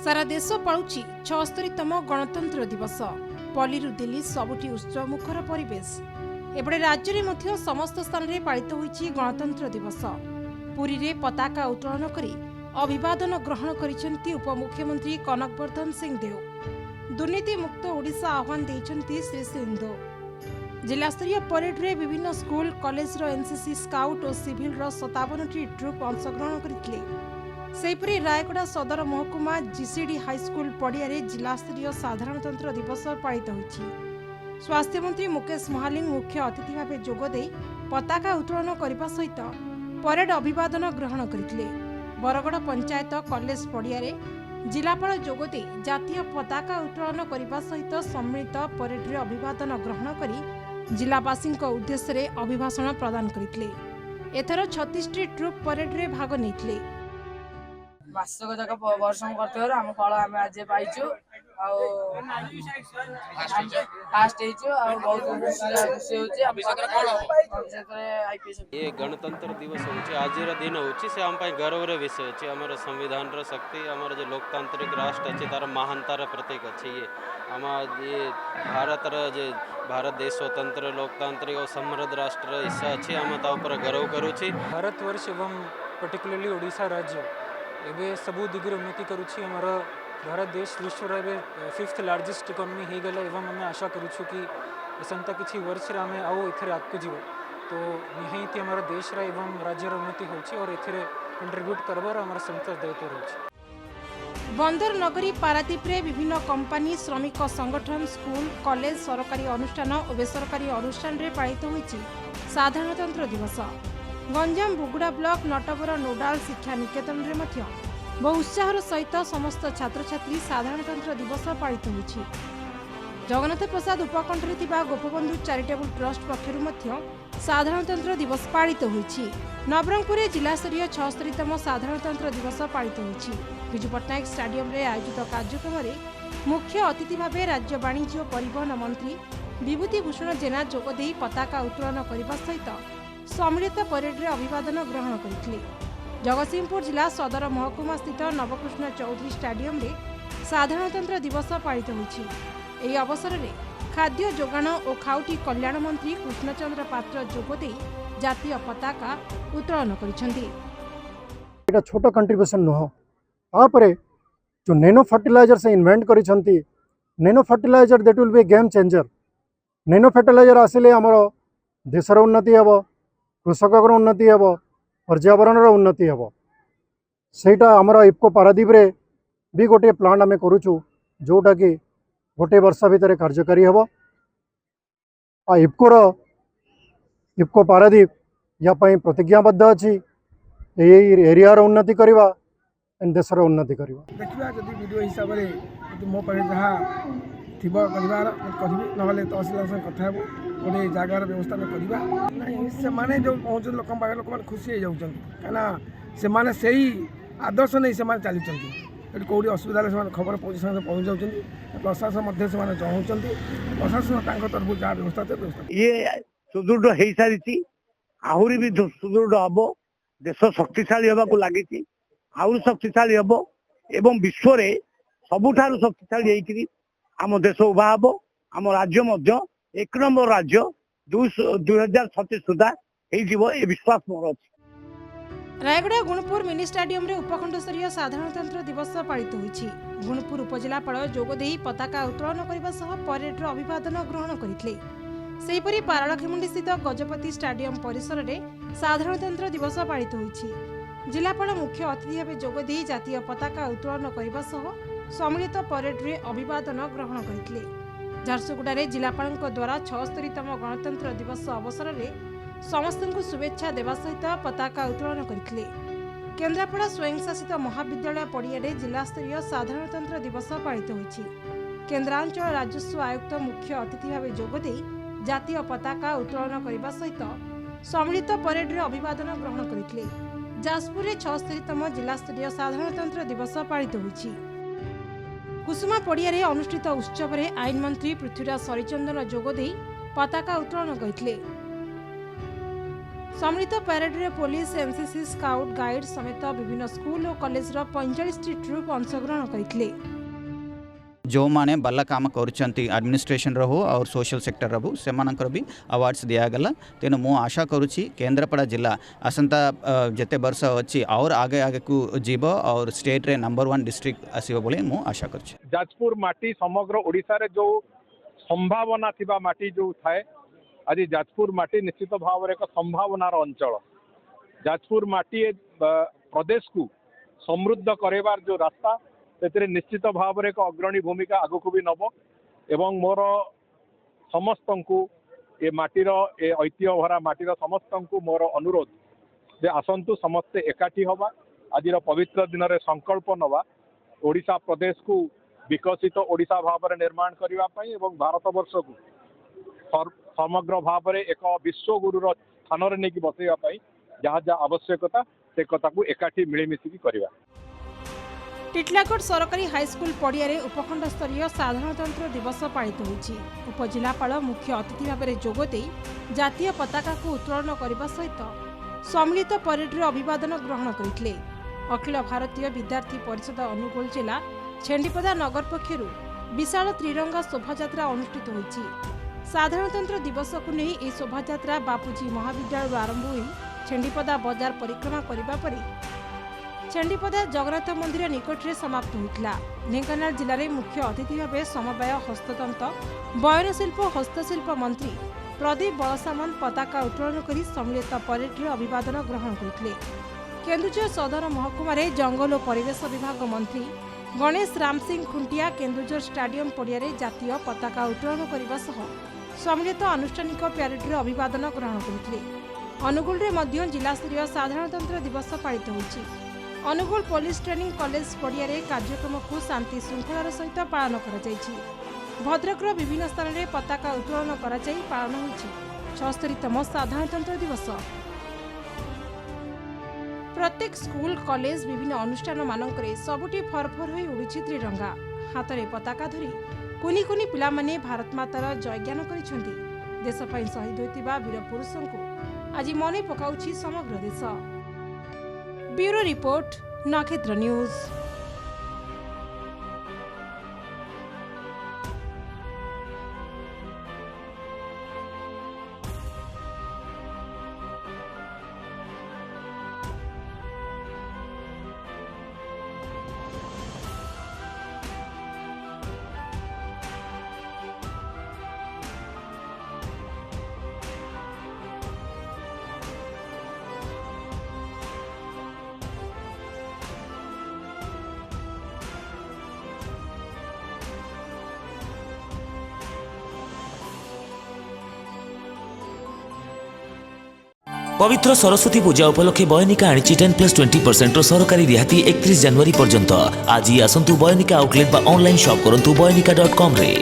सारा देश पालुछि 76तम गणतंत्र दिवस। पल्लीरू दिल्ली सबुठी उत्सव मुखर परिवेश। एपटे राज्य में मध्य समस्त स्थान में पालित होइछि गणतंत्र दिवस। पुरी रे पताका उत्तोलन करी अभिवादन ग्रहण करिसेंती उपमुख्यमंत्री कनकवर्धन सिंहदेव। दुर्नीति मुक्त ओडिशा आह्वान देइछंती श्री सिंहदेव। जिलास्तरीय परेड रे विभिन्न स्कूल कॉलेज रो एनसीसी स्काउट और सिविल रो 57टी ट्रुप अंशग्रहण करथिले। सेहिपरि रायगड़ा सदर महकुमा जीसीडी हाईस्कूल पड़िया जिलास्तरीय साधारणतंत्र दिवस पालित होइछि। स्वास्थ्य मंत्री मुकेश महालिंग मुख्य अतिथि भाव जोगदे पताका उत्तोलन करने सहित परेड अभिवादन ग्रहण करथिले। बरगड़ पंचायत कॉलेज पड़िया जिलापाल जोगदे जातीय पताका उत्तोलन करने सहित सम्मिलित परेड रे अभिवादन ग्रहण करी जिलावासी उद्देश्य अभिभाषण प्रदान करथिले। एथर 36टी ट्रुप परेड रे भाग नेथिले। मासक जाक परिश्रम करते आम फल आम आज पाइचु फास्ट बहुत खुशी ये गणतंत्र दिवस होची आज दिन होची से आम गर्व विषय अच्छे। आम संविधान शक्ति आम जो लोकतांत्रिक राष्ट्र अच्छे तार महानतार प्रतीक अच्छे। ये आम ये भारत देश स्वतंत्र लोकतांत्रिक और समृद्ध राष्ट्र हिस्सा अच्छे। आम गर्व करुछि। भारतवर्ष एवं पर्टिकुलरली ओडिशा राज्य एवं सबू दिगरे उन्नति करुछि। आमर भारत देश विश्वर एवं 5th लार्जेस्ट इकोनॉमी हो गला एवं आम आशा करुछु कि असंता किछि वर्ष आम आउ एथरे आगको जीव तो निहायती आमर देश एवं राज्यर उन्नति होछि और एथरे कंट्रीब्यूट करबार आमर संतोष दायित्व रहछि। बंदर नगरी पारादीप रे विभिन्न कंपनी श्रमिक संगठन स्कूल कॉलेज सरकारी अनुष्ठान और बेसरकारी अनुष्ठान रे पालित होइछि साधारणतंत्र दिवस। गंजाम बुगुड़ा ब्लॉक नटवर नोडाल शिक्षा निकेतन रे मध्य बहु उत्साहर सहित समस्त छात्र छात्री साधारणतंत्र दिवस पालित होइछि। जगन्नाथ प्रसाद उपकंठरे थिबा गोपबंधु चैरिटेबल ट्रस्ट पक्षरु मध्य साधारणतंत्र दिवस पालित होइछि। नवरंगपुर जिलास्तरीय 76तम साधारणतंत्र दिवस पालित होइछि। विजु पट्टनायक स्टेडियम रे आयोजित कार्यक्रम रे मुख्य अतिथि भावे राज्य वाणिज्य और परिवहन मंत्री विभूति भूषण जेना जोगदे पताका उत्तोलन करने सहित सम्मिलित परेड रे अभिवादन ग्रहण करथिले। जगतसिंहपुर जिला सदर महकुमा स्थित नवकृष्ण चौधरी स्टेडियम रे साधारणतंत्र दिवस पालित होइछि। एही अवसर रे खाद्य जोगाण और खाउटी कल्याण मंत्री कृष्णचंद्र पात्र जोगदे जातीय पताका उत्तोलन करिसेंती। एटा छोटो कंट्रीब्यूशन नुह तापरे जो नैनो फर्टिलाइजर से इन्वेंट करिसेंती। Nano fertilizer that will be game changer. Nano fertilizer आसिले हमर देशर उन्नति हेबो, कृषकर उन्नति हेबो, पर्यावरण उन्नति हेबो। सेटा हमर इफको पारादीप रे भी गोटे प्लांट आमे करूछु जोटा कि गोटे वर्ष भितर कार्यकारी हेबो। आ इफको पारादीप या पई प्रतिज्ञाबद्ध अछि एई एरियार उन्नति करबा एंड देशर उन्नति करबा। देखिबा जदि वीडियो हिसाब रे मो पाखे जहाँ थिबा परिवार कहबी नहले तहसीलदार संग कथा हेबो गोटे जगार व्यवस्था में करबा। नहीं से माने जो पहुँच लोक पाखे लोक माने खुशी हो जाउछन काना से माने सही आदर्श नहीं से माने चाली छथि। एटी कोडी असुविधा से माने खबर पहुँच पहुँच जाउछन। प्रशासन मध्य से माने जहुछन। प्रशासन तांको तरफ जा व्यवस्था ते व्यवस्था ये सुदृढ़ हो सारी आहुरी भी सुदृढ़ हम। देश शक्तिशाली होगा लगी आहुरी शक्तिशाली हम एवं विश्व में सबुठार शक्तिशाली होकर आम देश उभा हम। आम राज्य एक नंबर राज्य 2036 सुधा हो विश्वास मोर अच्छी। रायगड़ा गुणपुर मिनी स्टेडियम रे उपखंड स्तरीय साधारणतंत्र दिवस पालित होइछि। गुणपुर उपजिलापाल जोगदे पताका उत्तोलन करने सह परेड रो अभिवादन ग्रहण करथिले। सेहिपरि पारालाखेमुंडी स्थित गजपति स्टेडियम परिसर रे साधारणतंत्र दिवस पालित होइछि। जिलापाल मुख्य अतिथि भावे जोगदे जातीय पताका उत्तोलन करने सह सम्मिलित परेड रे अभिवादन ग्रहण करथिले। झारसुगुड़ा रे जिलापालक द्वारा 76तम गणतंत्र दिवस अवसर रे समस्त को शुभेच्छा देवा सहित पताका उत्तोलन करथिले। केन्द्रापड़ा स्वयंशासित महाविद्यालय पड़िया जिलास्तरीय साधारणतंत्र दिवस पालित होइछि। केन्द्रांचल राजस्व आयुक्त मुख्य अतिथि भावे जोगदे जातीय पताका उत्तोलन करने सहित सम्मिलित परेड रे अभिवादन ग्रहण करथिले। जाजपुर रे 76तम जिलास्तरीय साधारणतंत्र दिवस पालित होइछि। कुसुमा पड़िया अनुष्ठित उत्सव रे आईन मंत्री पृथ्वीराज सरिचंदन जोगदे पताका उत्तोलन करथिले। सम्मिलित parade police NCC scout guide समेत विभिन्न स्कूल और कॉलेज 45 ट्रुप अंशग्रहण करते। जो माने भल काम करुँच एडमिनिस्ट्रेशन हो और सोशल सेक्टर रो से भी अवार्ड्स दिगला। तेणु मु आशा करुँची केन्द्रापड़ा जिला आसंता जिते वर्ष अच्छी और आगे आगे को जीव और स्टेट रे नंबर 1 डिस्ट्रिक्ट आसो बोली मु आशा करुँची। जाजपुर माटी समग्र ओडिशा रे जो संभावना थिबा माटी जो थाए आज जाजपुर माटी निश्चित भाव एक संभावनार अंचल। जाजपुर माटी प्रदेश को समृद्ध करेबार जो रास्ता से निश्चित भाव एक अग्रणी भूमिका आगु को भी नब एवं मोर समस्त को ए माटीर ए ऐतिह्य भरा माटीर समस्त को मोर अनुरोध जे आसंतु समस्ते एकाठी हवा आज पवित्र दिन में संकल्प नवा ओडिशा प्रदेश को विकसित ओडिशा भाव निर्माण करने एवं भारत वर्ष को समग्र भाव एक विश्वगुरुर स्थान में नहीं बसैवाई जहाँ जहाँ आवश्यकता से कथा को एकाठी मिलमिशिकी करवा। टिटलागढ़ सरकारी हाईस्कूल पड़िया उपखंड स्तरीय साधारणतंत्र दिवस पालित होइछि। उपजिलापाल मुख्य अतिथि भाव में जोगदे जातीय पताका को उत्तोलन करने सहित सम्मिलित परेड रे अभिवादन ग्रहण करथिले। अखिल भारतीय विद्यार्थी परिषद अनुगोल जिला छेंडीपदा नगर पक्षरु विशाल त्रिरंगा शोभायात्रा अनुष्ठित होइछि। साधारणतंत्र दिवस को नहीं यह शोभायात्रा बापूजी महाविद्यालय आरंभ हो छेंडीपदा बाजार परिक्रमा करने पर छेंडीपदा जगन्नाथ मंदिर निकट में समाप्त होता। ढेंकानाल जिले में मुख्य अतिथि भाव समवाय हस्ततंत्र बयनशिल्प और हस्तशिल्प मंत्री प्रदीप बलसामन पताका उत्तोलन कर सम्मिलित परेड रे अभिवादन ग्रहण करते। केन्दुझर सदर महकुमा जंगल और परिवेश विभाग मंत्री गणेश राम सिंह खुंटिया केन्दुझर स्टाडियम पड़िया जातीय पताका उत्तोलन करने सह सम्मिलित आनुष्ठानिक परेड रे अभिवादन ग्रहण करते। अनुगुल में जिलास्तरीय साधारणतंत्र दिवस पालित होइछि। अनुगुल पुलिस ट्रेनिंग कॉलेज पड़िया कार्यक्रम को शांति श्रृंखलार सहित पालन कर भद्रकर विभिन्न स्थान में पताका उत्तोलन कर पालन होइछि 76तम साधारणतंत्र दिवस। प्रत्येक स्कूल कॉलेज विभिन्न अनुष्ठान मानकरे सबुठी फरफर होई उड़ुछि त्रिरंगा। हाथ में पताका धरी कुनी कुनी पिला माने भारत मातार जयज्ञान करिसेंति। देश पई शहीद होइतिबा वीर पुरुषों को आज मने पकाउछि समग्र देश। ब्यूरो रिपोर्ट नक्षत्र न्यूज। पवित्र सरस्वती पूजा उपलक्षे बयनिका आनी 10+20% सरकारी रिहाती 31 जनवरी पर्यंत। आज ही आसंतु बयनिका आउटलेट बा ऑनलाइन शॉप करंतु बयनिका.com रे।